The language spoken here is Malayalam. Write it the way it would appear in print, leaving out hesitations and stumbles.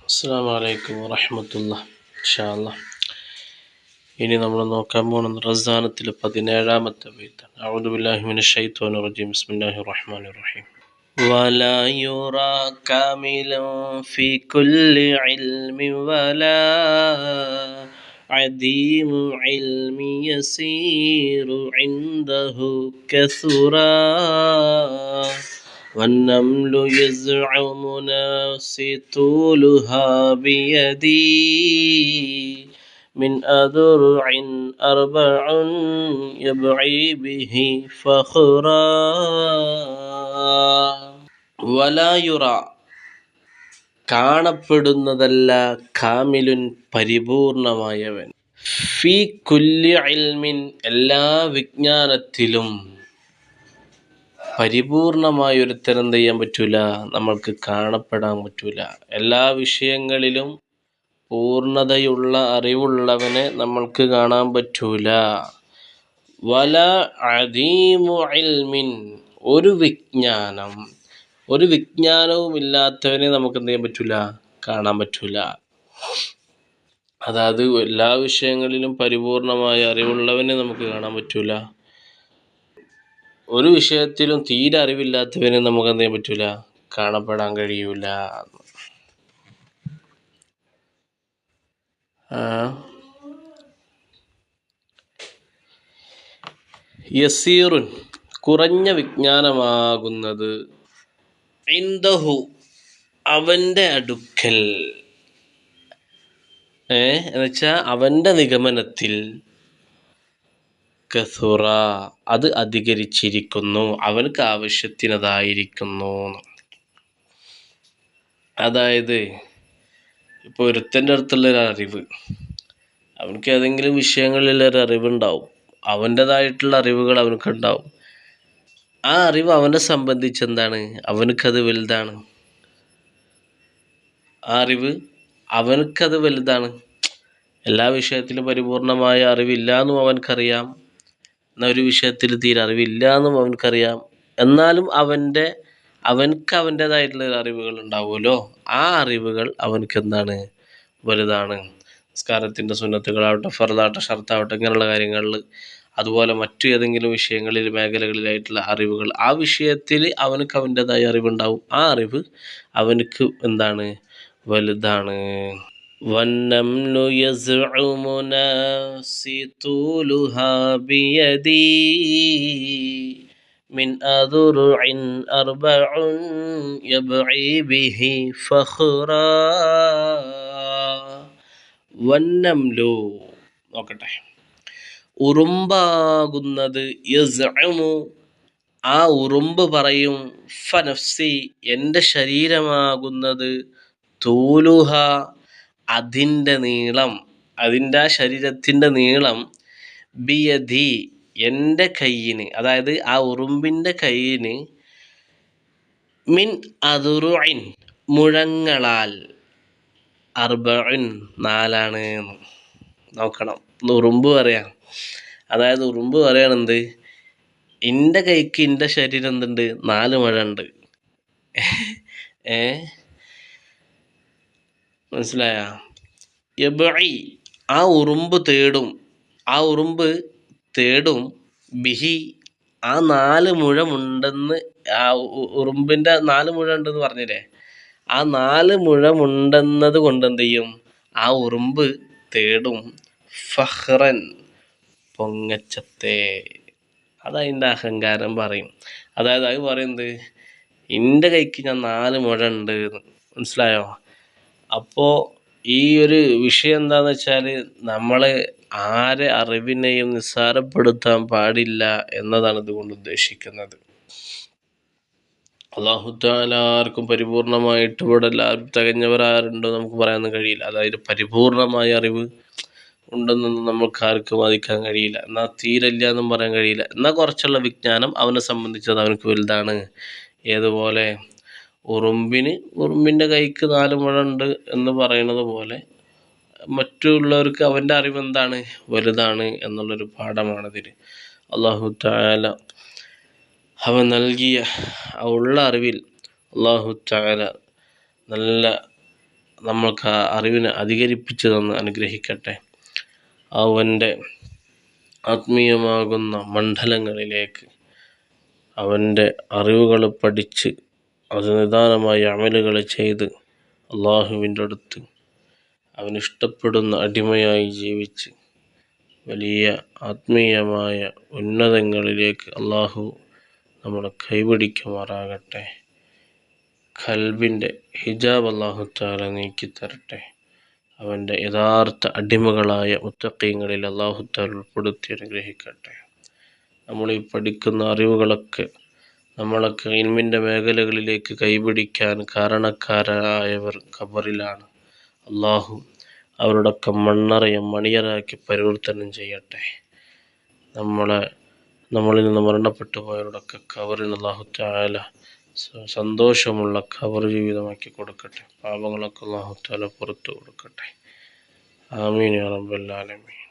അസ്സലാമു അലൈക്കും വറഹ്മത്തുള്ളാഹി. ഇൻഷാ അല്ലാഹ് ഇനി നമ്മൾ നോക്കാൻ പോകുന്നത് റസാനത്തിലെ 17-ാമത്തെ ബൈത്താണ്. അഊദു ബില്ലാഹി മിനശ് ശൈത്വാനിർ റജീം. ബിസ്മില്ലാഹിർ റഹ്മാനിർ റഹീം. വലാ യുറാ കാമിലൻ ഫീ കുല്ലി ഇൽമിൻ വലാ അദീമു ഇൽമി യസീറു ഇൻദഹു കസുറാ والنمل يزعم طولها بيدي من أذرع أربع يبعي به فخرا ولا يرى കാണപ്പെടുന്നതല്ല കാമിലുൻ പരിപൂർണമായവൻ ഫീ കുല്ലി ഇൽമിൻ എല്ലാ വിജ്ഞാനത്തിലും പരിപൂർണമായ ഒരുത്തരം എന്ത് ചെയ്യാൻ പറ്റൂല, നമ്മൾക്ക് കാണപ്പെടാൻ പറ്റൂല. എല്ലാ വിഷയങ്ങളിലും പൂർണ്ണതയുള്ള അറിവുള്ളവനെ നമ്മൾക്ക് കാണാൻ പറ്റൂല. വല അദീമു ഇൽമിൻ ഒരു വിജ്ഞാനവും ഇല്ലാത്തവനെ നമുക്ക് എന്ത് ചെയ്യാൻ പറ്റൂല, കാണാൻ പറ്റൂല. അതായത് എല്ലാ വിഷയങ്ങളിലും പരിപൂർണമായ അറിവുള്ളവനെ നമുക്ക് കാണാൻ പറ്റൂല. ഒരു വിഷയത്തിലും തീരെ അറിവില്ലാത്തവനെ നമുക്ക് എന്ത് ചെയ്യാൻ പറ്റൂല, കാണപ്പെടാൻ കഴിയൂല. യസീറുൻ കുറഞ്ഞ വിജ്ഞാനമാകുന്നത്, ഇൻദഹു അവൻ്റെ അടുക്കൽ, എന്നുവെച്ചാൽ അവൻ്റെ നിഗമനത്തിൽ, കസുറ അത് അധികരിച്ചിരിക്കുന്നു, അവനക്ക് ആവശ്യത്തിനതായിരിക്കുന്നു. അതായത് ഇപ്പോൾ ഒരുത്തൻ്റെ അടുത്തുള്ളൊരു അറിവ്, അവനക്ക് ഏതെങ്കിലും വിഷയങ്ങളിലൊരു അറിവുണ്ടാവും, അവൻ്റെതായിട്ടുള്ള അറിവുകൾ അവനക്കുണ്ടാവും. ആ അറിവ് അവനെ സംബന്ധിച്ച് എന്താണ്, അവനക്കത് വലുതാണ്. ആ അറിവ് അവനക്കത് വലുതാണ്. എല്ലാ വിഷയത്തിലും പരിപൂർണമായ അറിവില്ല എന്നും അവനക്കറിയാം, എന്നാൽ ഒരു വിഷയത്തിൽ തീരെ അറിവില്ല എന്നും അവനക്കറിയാം. എന്നാലും അവനക്ക് അവൻ്റെതായിട്ടുള്ള അറിവുകൾ ഉണ്ടാവുമല്ലോ, ആ അറിവുകൾ അവനക്ക് എന്താണ്, വലുതാണ്. നിസ്കാരത്തിൻ്റെ സുന്നത്തുകളാവട്ടെ, ഫർദാവട്ടെ, ഷർത്താവട്ടെ, ഇങ്ങനെയുള്ള കാര്യങ്ങളിൽ, അതുപോലെ മറ്റു ഏതെങ്കിലും വിഷയങ്ങളിൽ മേഖലകളിലായിട്ടുള്ള അറിവുകൾ, ആ വിഷയത്തിൽ അവനക്ക് അവൻ്റെതായ അറിവുണ്ടാവും. ആ അറിവ് അവനക്ക് എന്താണ്, വലുതാണ്. والنمل يزعم طولها بيدي من أذرع أربع يبعي به فخرا والنمل നോക്കട്ടെ, ഉറുമ്പാകുന്നത്, യസ്ഉമു ആ ഉറുമ്പ് പറയും, ഫനഫ്സി എൻ്റെ ശരീരമാകുന്നത്, തൂലുഹ അതിൻ്റെ നീളം, അതിൻ്റെ ആ ശരീരത്തിൻ്റെ നീളം, ബിയദി എൻ്റെ കയ്യിന്, അതായത് ആ ഉറുമ്പിൻ്റെ കയ്യിന്, മിൻ അദുറുഇൻ മുഴങ്ങളാൽ, അർബഉൻ നാലാണ്. നോക്കണം, ഉറുമ്പ് പറയാം. അതായത് ഉറുമ്പ് പറയണെന്ത്, എൻ്റെ കൈക്ക് എൻ്റെ ശരീരം എന്തുണ്ട്, 4 മുഴ ഉണ്ട്. മനസ്സിലായ? യബ്ഇ ആ ഉറുമ്പ് തേടും, ബിഹി ആ 4 മുഴമുണ്ടെന്ന്, ആ ഉറുമ്പിൻ്റെ 4 മുഴ ഉണ്ടെന്ന് പറഞ്ഞില്ലേ, ആ 4 മുഴമുണ്ടെന്നത് കൊണ്ട് എന്ത് ചെയ്യും, ആ ഉറുമ്പ് തേടും, ഫഹ്റൻ പൊങ്ങച്ചത്തെ, അതതിൻ്റെ അഹങ്കാരം പറയും. അതായത് അത് പറയുന്നത്, എൻ്റെ കൈക്ക് ഞാൻ 4 മുഴ ഉണ്ട്. മനസ്സിലായോ? അപ്പോൾ ഈ ഒരു വിഷയം എന്താണെന്ന് വെച്ചാൽ, നമ്മൾ ആരെ അറിവിനെയും നിസ്സാരപ്പെടുത്താൻ പാടില്ല എന്നതാണ് ഇതുകൊണ്ട് ഉദ്ദേശിക്കുന്നത്. അല്ലാഹു തആല ആർക്കും പരിപൂർണമായിട്ട്, ഇവിടെ എല്ലാവരും തികഞ്ഞവരാരുണ്ടോ നമുക്ക് പറയാനൊന്നും കഴിയില്ല. അതായത് പരിപൂർണമായ അറിവ് ഉണ്ടെന്നൊന്നും നമുക്ക് ആർക്കും വാദിക്കാൻ കഴിയില്ല. എന്നാൽ തീരില്ല എന്നും പറയാൻ കഴിയില്ല. എന്നാൽ കുറച്ചുള്ള വിജ്ഞാനം അവനെ സംബന്ധിച്ചത് അവനക്ക് വലുതാണ്. ഏതുപോലെ ഉറുമ്പിൻ്റെ കൈക്ക് 4 മുഴ ഉണ്ട് എന്ന് പറയുന്നത് പോലെ, മറ്റുള്ളവർക്ക് അവൻ്റെ അറിവ് എന്താണ്, വലുതാണ് എന്നുള്ളൊരു പാഠമാണിതിൽ. അല്ലാഹു തആല അവൻ നൽകിയ ഉള്ള അറിവിൽ അല്ലാഹു തആല നല്ല നമ്മൾക്ക് ആ അറിവിനെ അധികരിപ്പിച്ചു തന്ന് അനുഗ്രഹിക്കട്ടെ. അവൻ്റെ ആത്മീയമാകുന്ന മണ്ഡലങ്ങളിലേക്ക് അവൻ്റെ അറിവുകൾ പഠിച്ച് അത് നിദാനമായി അമലുകൾ ചെയ്ത് അള്ളാഹുവിൻ്റെ അടുത്ത് അവനിഷ്ടപ്പെടുന്ന അടിമയായി ജീവിച്ച് വലിയ ആത്മീയമായ ഉന്നതങ്ങളിലേക്ക് അള്ളാഹു നമ്മളെ കൈപിടിക്കുമാറാകട്ടെ. ഖൽബിൻ്റെ ഹിജാബ് അള്ളാഹു തആല നീക്കിത്തരട്ടെ. അവൻ്റെ യഥാർത്ഥ അടിമകളായ മുത്തഖീങ്ങളിൽ അള്ളാഹു തആല ഉൾപ്പെടുത്തി അനുഗ്രഹിക്കട്ടെ. നമ്മളീ പഠിക്കുന്ന അറിവുകളൊക്കെ നമ്മളൊക്കെ ഇൽമിൻ്റെ മേഖലകളിലേക്ക് കൈപിടിക്കാൻ കാരണക്കാരായവർ ഖബറിലാണ്. അള്ളാഹു അവരുടെയൊക്കെ മണ്ണറയെ മണിയറാക്കി പരിവർത്തനം ചെയ്യട്ടെ. നമ്മളിൽ നിന്ന് മരണപ്പെട്ടു പോയവരുടെയൊക്കെ ഖബറിന് അള്ളാഹു തആല സന്തോഷമുള്ള ഖബർ ജീവിതമാക്കി കൊടുക്കട്ടെ. പാപങ്ങളൊക്കെ അള്ളാഹു തആല പുറത്തു കൊടുക്കട്ടെ. ആമീൻ യാ റബ്ബൽ ആലമീൻ.